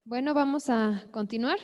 Bueno, vamos a continuar.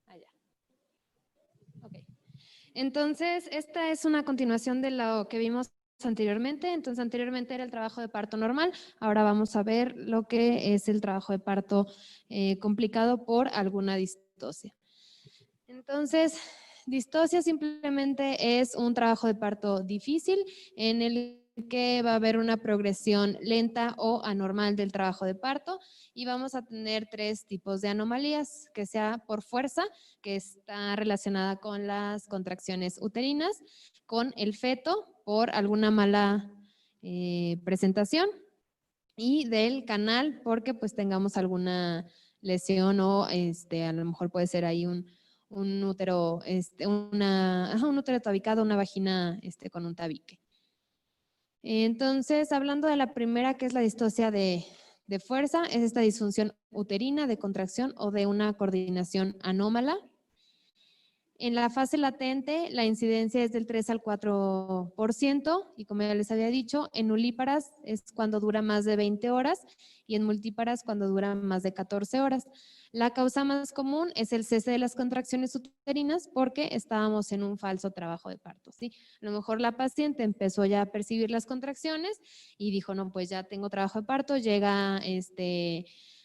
Allá. Ok. Entonces, esta es una continuación de lo que vimos anteriormente. Entonces, anteriormente era el trabajo de parto normal. Ahora vamos a ver lo que es el trabajo de parto complicado por alguna distocia. Entonces, distocia simplemente es un trabajo de parto difícil en el que va a haber una progresión lenta o anormal del trabajo de parto y vamos a tener tres tipos de anomalías, que sea por fuerza, que está relacionada con las contracciones uterinas, con el feto por alguna mala presentación y del canal porque pues tengamos alguna lesión o a lo mejor puede ser ahí un útero, un útero tabicado, una vagina con un tabique. Entonces, hablando de la primera, que es la distocia de fuerza, es esta disfunción uterina de contracción o de una coordinación anómala. En la fase latente, la incidencia es del 3 al 4% y como ya les había dicho, en nulíparas es cuando dura más de 20 horas y en multíparas cuando dura más de 14 horas. La causa más común es el cese de las contracciones uterinas porque estábamos en un falso trabajo de parto, ¿sí? A lo mejor la paciente empezó ya a percibir las contracciones y dijo, no, pues ya tengo trabajo de parto, llega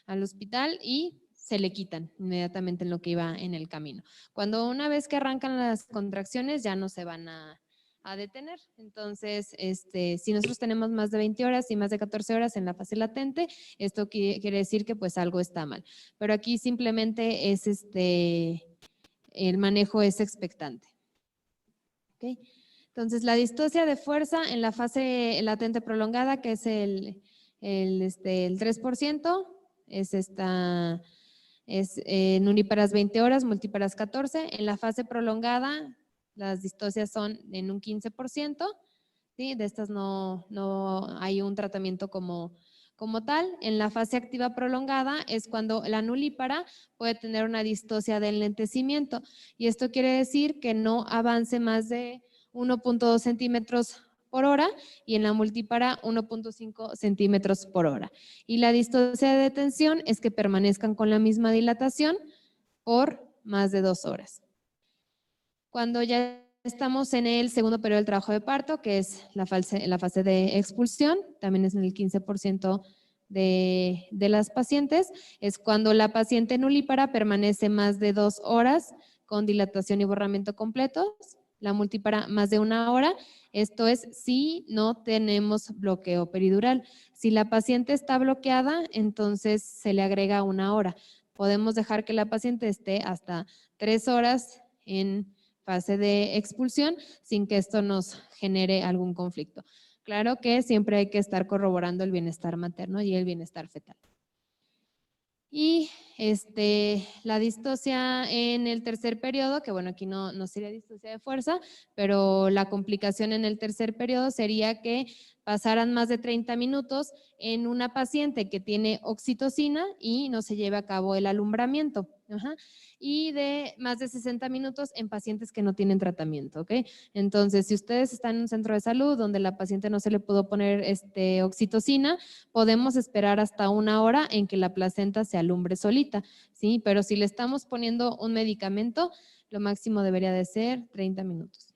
al hospital y se le quitan inmediatamente en lo que iba en el camino. Cuando una vez que arrancan las contracciones ya no se van a detener. Entonces, si nosotros tenemos más de 20 horas y más de 14 horas en la fase latente, esto quiere decir que pues algo está mal. Pero aquí simplemente es el manejo es expectante. ¿Okay? Entonces, la distocia de fuerza en la fase latente prolongada, que es el 3%, es en uníparas 20 horas, multíparas 14. En la fase prolongada, las distocias son en un 15%. ¿Sí? De estas no hay un tratamiento como tal. En la fase activa prolongada es cuando la nulípara puede tener una distocia de enlentecimiento. Y esto quiere decir que no avance más de 1.2 centímetros por hora y en la multípara 1.5 centímetros por hora. Y la distocia de detención es que permanezcan con la misma dilatación por más de 2 horas. Cuando ya estamos en el segundo periodo del trabajo de parto, que es la fase de expulsión, también es en el 15% de las pacientes, es cuando la paciente nulípara permanece más de 2 horas con dilatación y borramiento completos, la multípara más de 1 hora. Esto es si no tenemos bloqueo peridural. Si la paciente está bloqueada, entonces se le agrega 1 hora. Podemos dejar que la paciente esté hasta 3 horas en fase de expulsión sin que esto nos genere algún conflicto. Claro que siempre hay que estar corroborando el bienestar materno y el bienestar fetal. Y la distocia en el tercer periodo, que bueno, aquí no sería distocia de fuerza, pero la complicación en el tercer periodo sería que pasaran más de 30 minutos en una paciente que tiene oxitocina y no se lleve a cabo el alumbramiento. Ajá. Y de más de 60 minutos en pacientes que no tienen tratamiento, ¿ok? Entonces, si ustedes están en un centro de salud donde la paciente no se le pudo poner oxitocina, podemos esperar hasta 1 hora en que la placenta se alumbre solita, ¿sí? Pero si le estamos poniendo un medicamento, lo máximo debería de ser 30 minutos.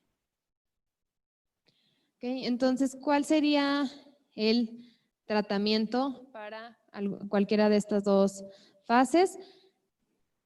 ¿Okay? Entonces, ¿cuál sería el tratamiento para cualquiera de estas dos fases?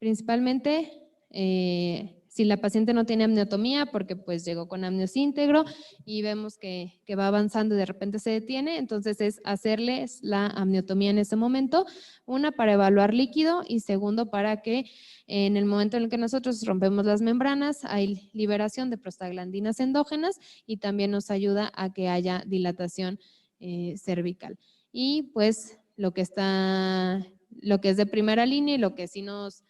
Principalmente, si la paciente no tiene amniotomía, porque pues llegó con amniosíntegro y vemos que va avanzando y de repente se detiene, entonces es hacerles la amniotomía en ese momento, una para evaluar líquido y segundo para que en el momento en el que nosotros rompemos las membranas hay liberación de prostaglandinas endógenas y también nos ayuda a que haya dilatación cervical. Y pues lo que es de primera línea y lo que sí nos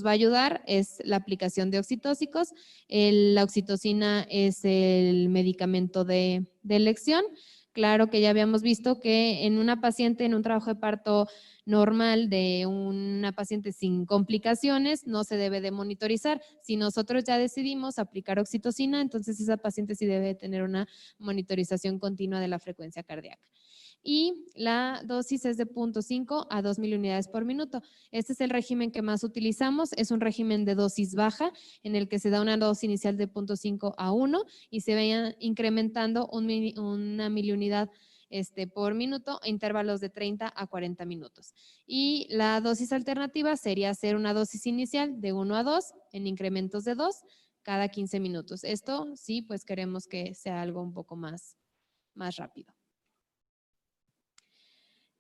va a ayudar es la aplicación de oxitóxicos. La oxitocina es el medicamento de elección claro que ya habíamos visto que en una paciente en un trabajo de parto normal de una paciente sin complicaciones no se debe de monitorizar. Si nosotros ya decidimos aplicar oxitocina, entonces esa paciente sí debe tener una monitorización continua de la frecuencia cardíaca. Y la dosis es de 0.5 a 2.000 unidades por minuto. Este es el régimen que más utilizamos, es un régimen de dosis baja en el que se da una dosis inicial de 0.5 a 1 y se vayan incrementando una miliunidad por minuto a intervalos de 30 a 40 minutos. Y la dosis alternativa sería hacer una dosis inicial de 1 a 2 en incrementos de 2 cada 15 minutos. Esto sí, pues queremos que sea algo un poco más rápido.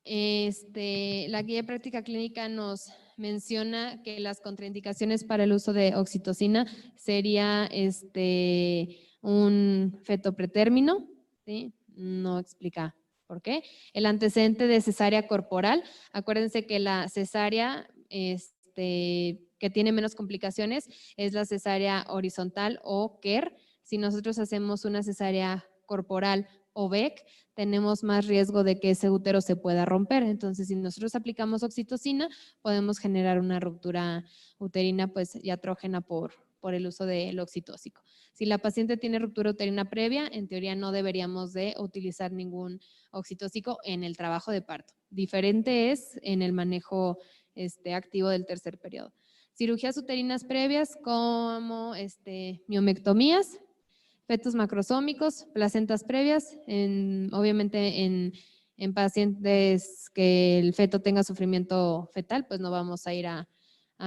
La guía de práctica clínica nos menciona que las contraindicaciones para el uso de oxitocina sería un feto pretérmino, ¿sí? No explica por qué. El antecedente de cesárea corporal, acuérdense que la cesárea que tiene menos complicaciones es la cesárea horizontal o KER. Si nosotros hacemos una cesárea corporal o BEC, tenemos más riesgo de que ese útero se pueda romper. Entonces, si nosotros aplicamos oxitocina, podemos generar una ruptura uterina pues iatrógena por el uso del oxitóxico. Si la paciente tiene ruptura uterina previa, en teoría no deberíamos de utilizar ningún oxitóxico en el trabajo de parto. Diferente es en el manejo activo del tercer periodo. Cirugías uterinas previas como miomectomías, fetos macrosómicos, placentas previas, obviamente en pacientes que el feto tenga sufrimiento fetal, pues no vamos a ir a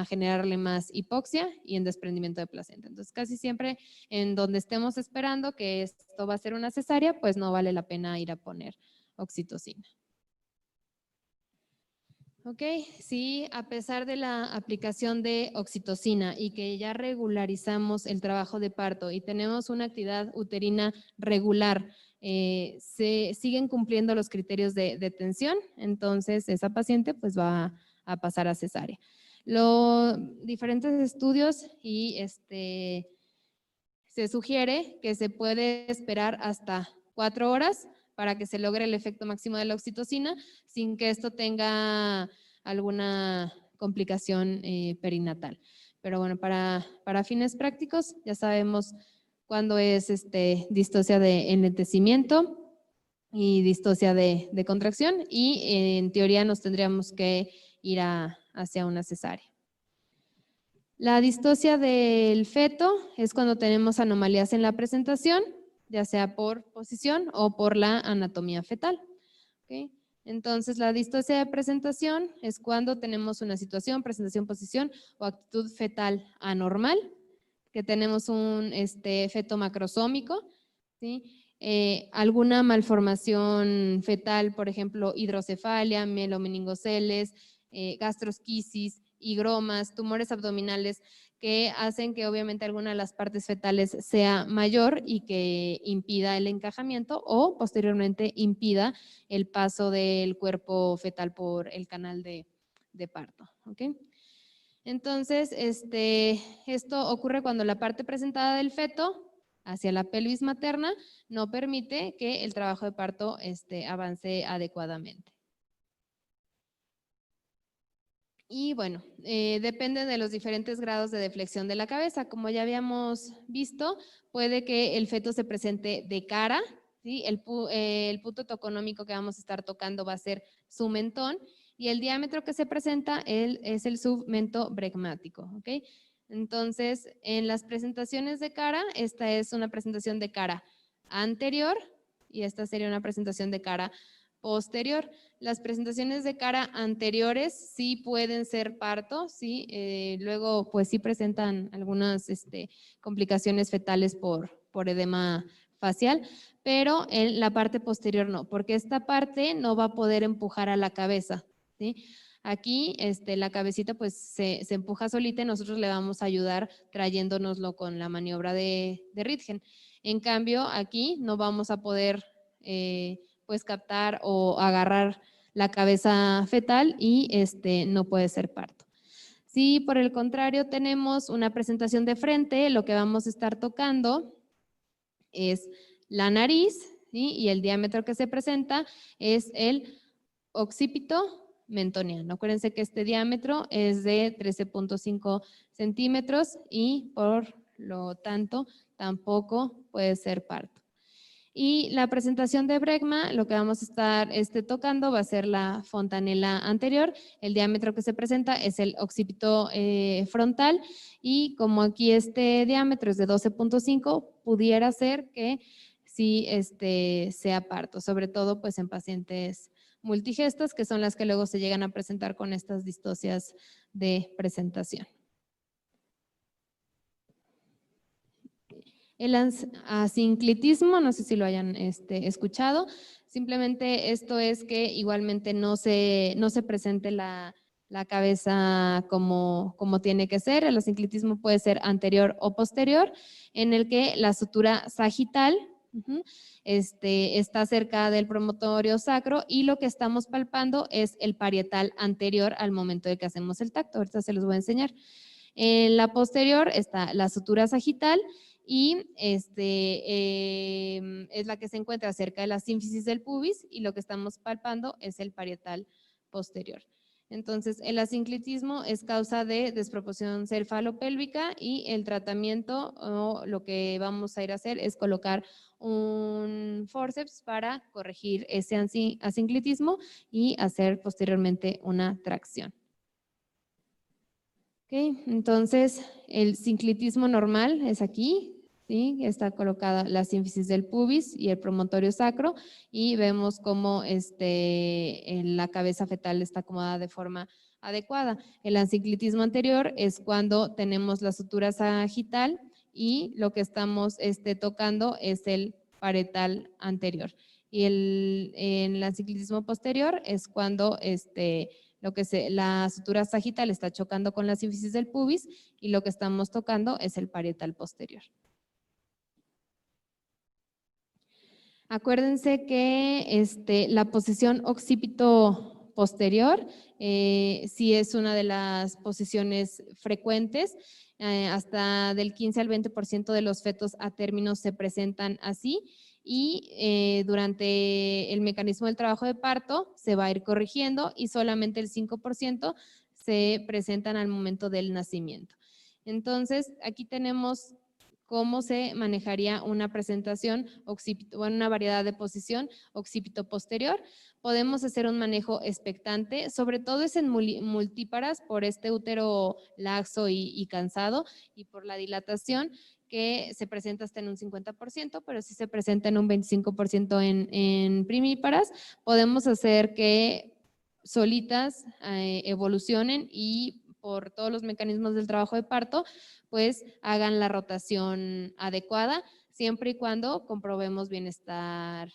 generarle más hipoxia y en desprendimiento de placenta. Entonces, casi siempre en donde estemos esperando que esto va a ser una cesárea, pues no vale la pena ir a poner oxitocina. Ok, sí, a pesar de la aplicación de oxitocina y que ya regularizamos el trabajo de parto y tenemos una actividad uterina regular, se siguen cumpliendo los criterios de detención, entonces esa paciente pues va a pasar a cesárea. Los diferentes estudios y se sugiere que se puede esperar hasta 4 horas para que se logre el efecto máximo de la oxitocina sin que esto tenga alguna complicación perinatal. Pero bueno, para fines prácticos ya sabemos cuándo es distocia de enlentecimiento y distocia de contracción y en teoría nos tendríamos que ir hacia una cesárea. La distocia del feto es cuando tenemos anomalías en la presentación, ya sea por posición o por la anatomía fetal. ¿Okay? Entonces, la distocia de presentación es cuando tenemos una situación, presentación, posición o actitud fetal anormal, que tenemos un feto macrosómico, ¿sí? Alguna malformación fetal, por ejemplo, hidrocefalia, mielomeningoceles, gastrosquisis, higromas, tumores abdominales que hacen que obviamente alguna de las partes fetales sea mayor y que impida el encajamiento o posteriormente impida el paso del cuerpo fetal por el canal de parto. ¿Okay? Entonces, esto ocurre cuando la parte presentada del feto hacia la pelvis materna no permite que el trabajo de parto avance adecuadamente. Y bueno, depende de los diferentes grados de deflexión de la cabeza. Como ya habíamos visto, puede que el feto se presente de cara, ¿sí? El punto toconómico que vamos a estar tocando va a ser su mentón y el diámetro que se presenta es el submento bregmático, ¿ok? Entonces, en las presentaciones de cara, esta es una presentación de cara anterior y esta sería una presentación de cara posterior. Las presentaciones de cara anteriores sí pueden ser parto, sí, luego pues sí presentan algunas complicaciones fetales por edema facial, pero en la parte posterior no, porque esta parte no va a poder empujar a la cabeza, ¿sí? Aquí la cabecita pues se empuja solita y nosotros le vamos a ayudar trayéndonoslo con la maniobra de Ritgen. En cambio, aquí no vamos a poder pues captar o agarrar la cabeza fetal y no puede ser parto. Si por el contrario tenemos una presentación de frente, lo que vamos a estar tocando es la nariz, ¿sí? Y el diámetro que se presenta es el occipito mentoniano. Acuérdense que este diámetro es de 13.5 centímetros y por lo tanto tampoco puede ser parto. Y la presentación de Bregma, lo que vamos a estar tocando va a ser la fontanela anterior. El diámetro que se presenta es el occipito frontal y como aquí este diámetro es de 12.5, pudiera ser que sí sea parto, sobre todo pues en pacientes multigestas, que son las que luego se llegan a presentar con estas distocias de presentación. El asinclitismo, no sé si lo hayan escuchado, simplemente esto es que igualmente no se presente la cabeza como tiene que ser. El asinclitismo puede ser anterior o posterior, en el que la sutura sagital está cerca del promontorio sacro y lo que estamos palpando es el parietal anterior al momento de que hacemos el tacto. Ahorita se los voy a enseñar. En la posterior está la sutura sagital y es la que se encuentra cerca de la sínfisis del pubis y lo que estamos palpando es el parietal posterior. Entonces, el asinclitismo es causa de desproporción cefalopélvica y el tratamiento o lo que vamos a ir a hacer es colocar un forceps para corregir ese asinclitismo y hacer posteriormente una tracción. Okay, entonces el sinclitismo normal es aquí, ¿sí? Está colocada la sínfisis del pubis y el promontorio sacro y vemos cómo la cabeza fetal está acomodada de forma adecuada. El asinclitismo anterior es cuando tenemos la sutura sagital y lo que estamos tocando es el parietal anterior. Y el asinclitismo posterior es cuando la sutura sagital está chocando con la sínfisis del pubis y lo que estamos tocando es el parietal posterior. Acuérdense que la posición occipito posterior sí es una de las posiciones frecuentes. Hasta del 15 al 20% de los fetos a término se presentan así y durante el mecanismo del trabajo de parto se va a ir corrigiendo y solamente el 5% se presentan al momento del nacimiento. Entonces, aquí tenemos cómo se manejaría una presentación, una variedad de posición occipito posterior. Podemos hacer un manejo expectante, sobre todo es en multíparas por este útero laxo y cansado y por la dilatación que se presenta hasta en un 50%, pero si se presenta en un 25% en primíparas, podemos hacer que solitas evolucionen y por todos los mecanismos del trabajo de parto, pues hagan la rotación adecuada, siempre y cuando comprobemos bienestar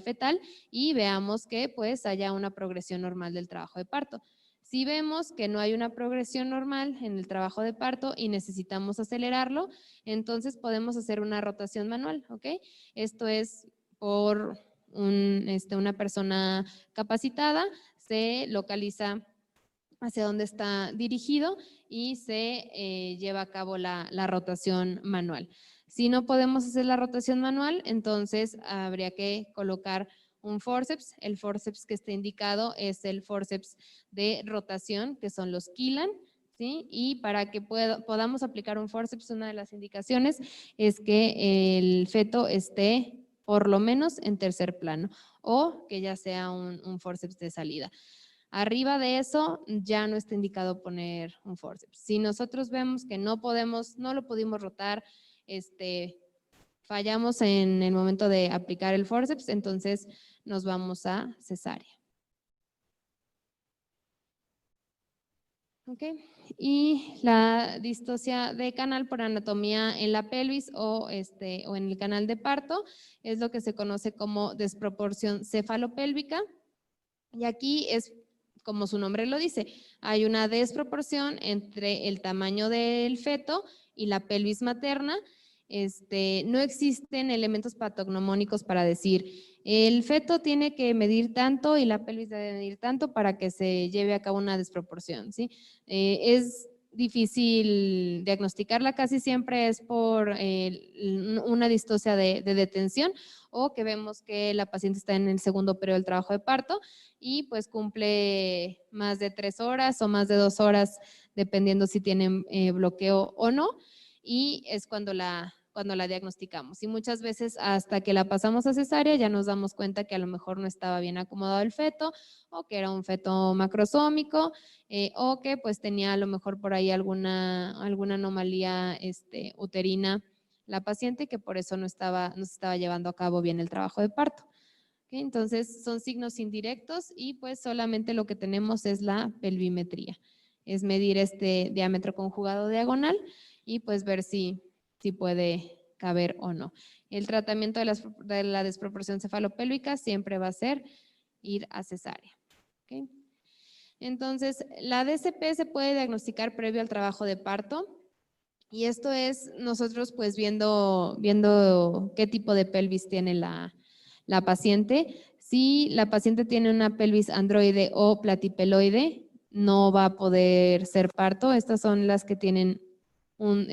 fetal y veamos que pues haya una progresión normal del trabajo de parto. Si vemos que no hay una progresión normal en el trabajo de parto y necesitamos acelerarlo, entonces podemos hacer una rotación manual, ¿ok? Esto es por una persona capacitada, se localiza hacia dónde está dirigido y se lleva a cabo la rotación manual. Si no podemos hacer la rotación manual, entonces habría que colocar un forceps. El forceps que está indicado es el forceps de rotación, que son los Kilan, ¿sí? Y para que podamos aplicar un forceps, una de las indicaciones es que el feto esté por lo menos en tercer plano o que ya sea un forceps de salida. Arriba de eso ya no está indicado poner un forceps. Si nosotros vemos que no lo pudimos rotar, fallamos en el momento de aplicar el forceps, entonces nos vamos a cesárea. Okay. Y la distocia de canal por anatomía en la pelvis o en el canal de parto es lo que se conoce como desproporción cefalopélvica. Y aquí es, como su nombre lo dice, hay una desproporción entre el tamaño del feto y la pelvis materna. No existen elementos patognomónicos para decir el feto tiene que medir tanto y la pelvis debe medir tanto para que se lleve a cabo una desproporción, ¿sí? Es difícil diagnosticarla, casi siempre es por una distocia de detención o que vemos que la paciente está en el segundo periodo del trabajo de parto y pues cumple más de 3 horas o más de 2 horas, dependiendo si tienen bloqueo o no, y es cuando la diagnosticamos. Y muchas veces hasta que la pasamos a cesárea ya nos damos cuenta que a lo mejor no estaba bien acomodado el feto o que era un feto macrosómico o que pues tenía a lo mejor por ahí alguna anomalía uterina la paciente, que por eso no se estaba llevando a cabo bien el trabajo de parto. ¿Okay? Entonces son signos indirectos y pues solamente lo que tenemos es la pelvimetría. Es medir este diámetro conjugado diagonal y pues ver si puede caber o no. El tratamiento de la desproporción cefalopélvica siempre va a ser ir a cesárea. ¿Okay? Entonces, la DCP se puede diagnosticar previo al trabajo de parto y esto es nosotros pues viendo qué tipo de pelvis tiene la paciente. Si la paciente tiene una pelvis androide o platipeloide, no va a poder ser parto. Estas son las que tienen un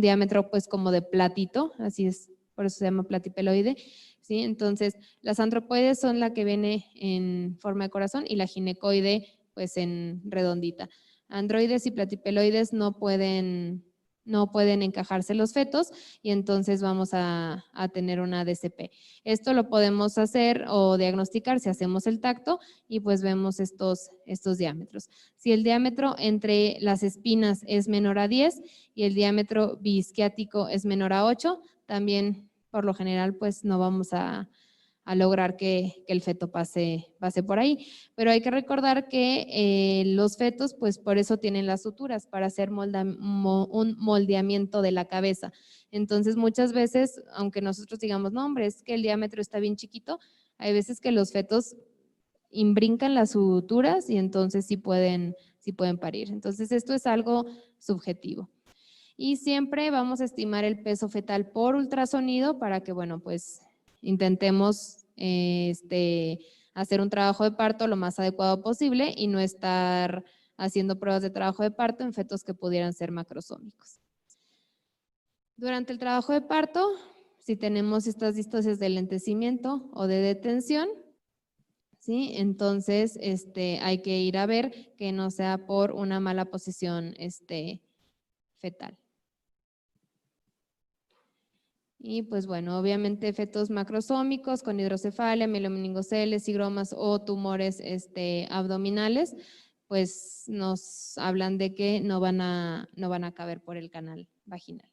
diámetro pues como de platito, así es, por eso se llama platipeloide. ¿Sí? Entonces, las antropoides son la que viene en forma de corazón y la ginecoide pues en redondita. Androides y platipeloides no pueden encajarse los fetos y entonces vamos a tener una DCP. Esto lo podemos hacer o diagnosticar si hacemos el tacto y pues vemos estos diámetros. Si el diámetro entre las espinas es menor a 10 y el diámetro biisquiático es menor a 8, también por lo general pues no vamos a lograr que el feto pase por ahí. Pero hay que recordar que los fetos, pues por eso tienen las suturas, para hacer un moldeamiento de la cabeza. Entonces, muchas veces, aunque nosotros digamos, no, hombre, es que el diámetro está bien chiquito, hay veces que los fetos imbrincan las suturas y entonces sí pueden parir. Entonces, esto es algo subjetivo. Y siempre vamos a estimar el peso fetal por ultrasonido para que, bueno, pues intentemos hacer un trabajo de parto lo más adecuado posible y no estar haciendo pruebas de trabajo de parto en fetos que pudieran ser macrosómicos. Durante el trabajo de parto, si tenemos estas distocias de lentecimiento o de detención, ¿sí? Entonces hay que ir a ver que no sea por una mala posición fetal. Y pues bueno, obviamente fetos macrosómicos con hidrocefalia, mielomeningoceles, higromas o tumores abdominales, pues nos hablan de que no van a caber por el canal vaginal.